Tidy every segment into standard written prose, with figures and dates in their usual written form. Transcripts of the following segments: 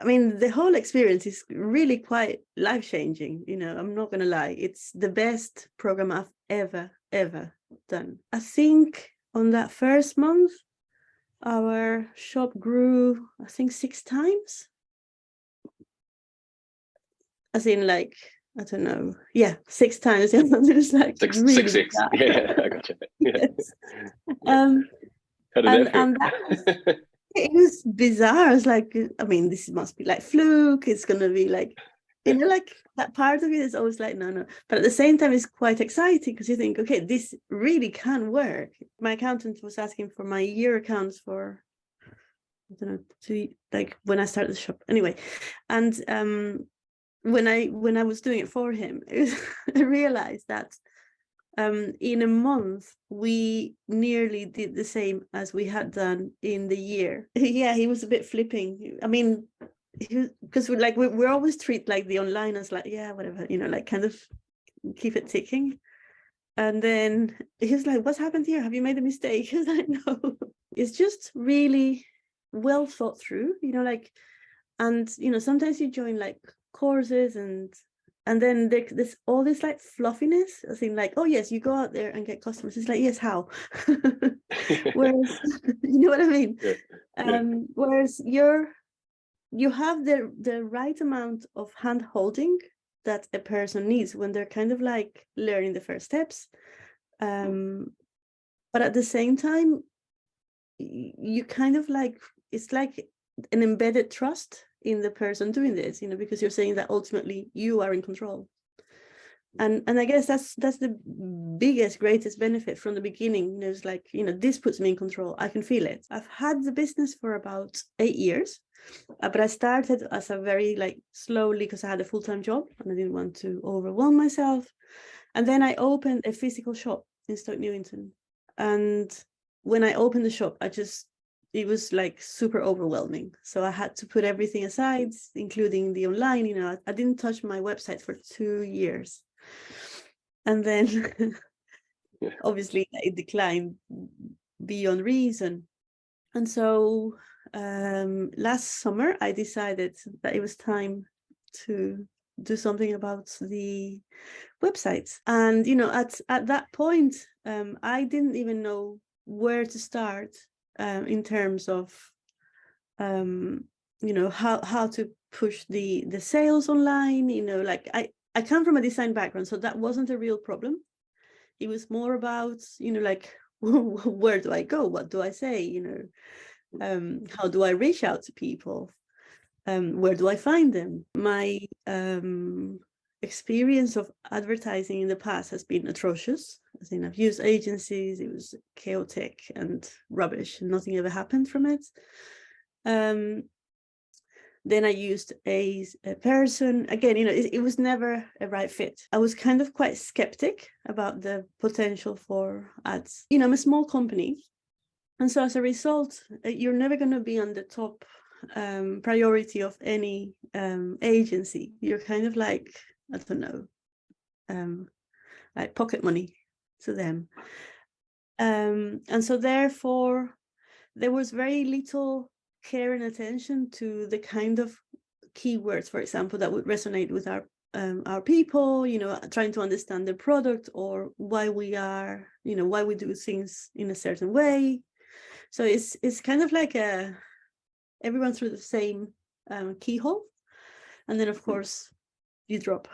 I mean, the whole experience is really quite life-changing. I'm not going to lie. It's the best program I've ever done. I think on that first month, our shop grew, I think, 6 times. As in, like, I don't know. Yeah, 6 times. It was like Six, really six, six. bad. Yeah, I gotcha. Yeah. Yes. Yeah. How did that feel? And that it was bizarre. I was like, I mean, this must be like fluke. It's gonna be like, like that part of it is always like, no. But at the same time, it's quite exciting because you think, okay, this really can work. My accountant was asking for my year accounts for, I don't know, like when I started the shop. Anyway, and when I was doing it for him, I realized that in a month we nearly did the same as we had done in the year. Yeah, he was a bit flipping. I mean, because we're always treat like the online as like, yeah, whatever, like kind of keep it ticking. And then he was like, what's happened here? Have you made a mistake? I was like, no. It's just really well thought through, like, and sometimes you join like courses and then there's all this like fluffiness. I think like, oh yes, you go out there and get customers. It's like, yes, how? Whereas, you know what I mean? Yeah. Whereas you have the right amount of hand holding that a person needs when they're kind of like learning the first steps. But at the same time, you kind of like, it's like an embedded trust in the person doing this, because you're saying that ultimately you are in control. And I guess that's the biggest, greatest benefit from the beginning. It's like, this puts me in control. I can feel it. I've had the business for about 8 years, but I started as a very like slowly because I had a full-time job and I didn't want to overwhelm myself. And then I opened a physical shop in Stoke Newington. And when I opened the shop, it was like super overwhelming. So I had to put everything aside, including the online. I didn't touch my website for 2 years. And then obviously it declined beyond reason. And so last summer, I decided that it was time to do something about the websites. And, at that point, I didn't even know where to start in terms of, how to push the sales online. Like I come from a design background, so that wasn't a real problem. It was more about, like, where do I go? What do I say? How do I reach out to people? Where do I find them? My experience of advertising in the past has been atrocious. I think I've used agencies. It was chaotic and rubbish. Nothing ever happened from it. Then I used a person. Again, it was never a right fit. I was kind of quite skeptic about the potential for ads. I'm a small company. And so as a result, you're never going to be on the top priority of any agency. You're kind of like, I don't know, like pocket money to them. And so therefore, there was very little care and attention to the kind of keywords, for example, that would resonate with our people, trying to understand the product or why we are, why we do things in a certain way. So it's kind of like everyone through the same keyhole, and then of course you drop.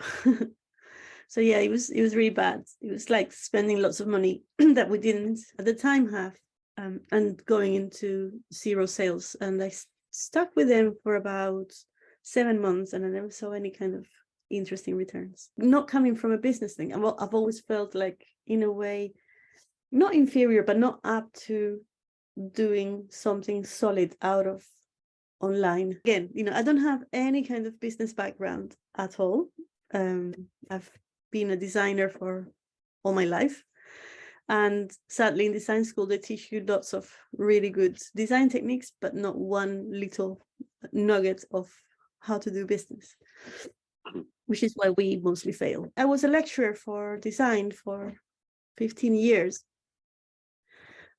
So yeah, it was really bad. It was like spending lots of money that we didn't at the time have, and going into 0 sales. And I stuck with them for about 7 months, and I never saw any kind of interesting returns. Not coming from a business thing, I've always felt like, in a way, not inferior, but not up to doing something solid out of online. Again, I don't have any kind of business background at all. I've been a designer for all my life. And sadly, in design school, they teach you lots of really good design techniques, but not one little nugget of how to do business, which is why we mostly fail. I was a lecturer for design for 15 years.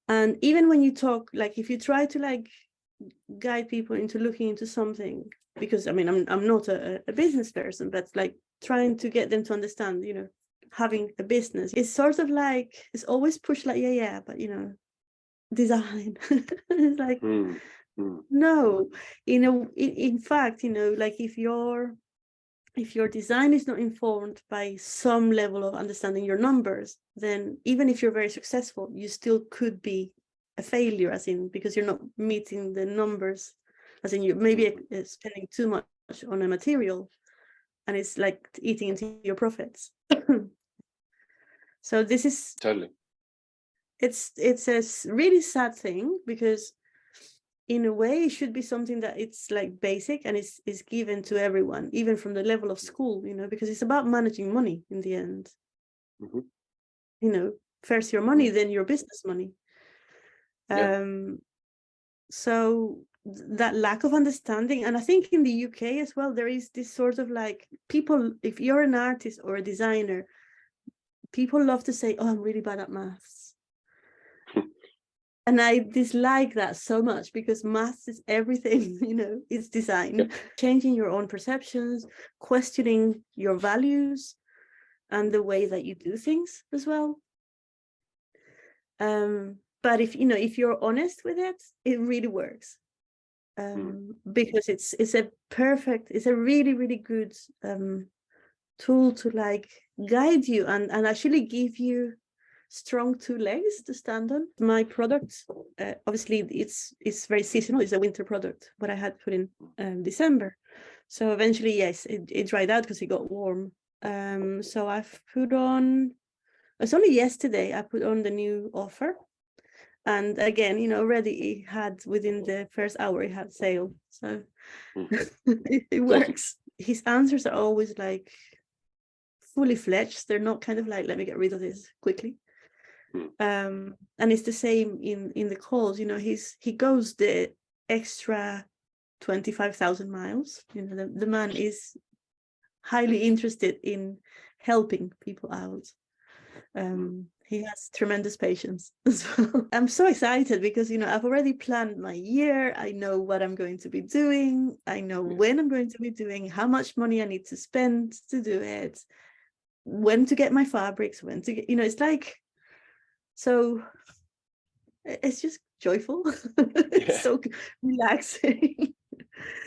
And even when you talk, like if you try to like guide people into looking into something, because I mean, I'm not a business person, but like trying to get them to understand, you know, having a business is sort of like, it's always pushed like, yeah, but you know, design. It's like, no, you know, in fact, you know, like if your design is not informed by some level of understanding your numbers, then even if you're very successful, you still could be a failure, as in, because you're not meeting the numbers, as in you maybe spending too much on a material and it's like eating into your profits. So this is Totally. It's a really sad thing, because in a way it should be something that it's like basic and is given to everyone, even from the level of school, you know, because it's about managing money in the end. You know, first your money, then your business money. So that lack of understanding, and I think in the UK as well, there is this sort of like, people, if you're an artist or a designer, people love to say, oh, I'm really bad at maths. And I dislike that so much, because maths is everything, you know, it's design. Changing your own perceptions, questioning your values and the way that you do things as well. But if, you know, if you're honest with it, it really works. Because it's a really, really good tool to like guide you and actually give you strong two legs to stand on. My product, obviously it's very seasonal. It's a winter product, what I had put in December. So eventually, yes, it dried out because it got warm. So I've put on, it's only yesterday I put on the new offer. And again, you know, already it had, within the first hour, it had sale. So it works. His answers are always like fully fledged. They're not kind of like, let me get rid of this quickly. And it's the same in the calls, you know, he goes the extra 25,000 miles. You know, the man is highly interested in helping people out. He has tremendous patience as well. I'm so excited because, you know, I've already planned my year. I know what I'm going to be doing. I know when I'm going to be doing, how much money I need to spend to do it, when to get my fabrics, when to get, you know, it's like, so it's just joyful. It's so relaxing.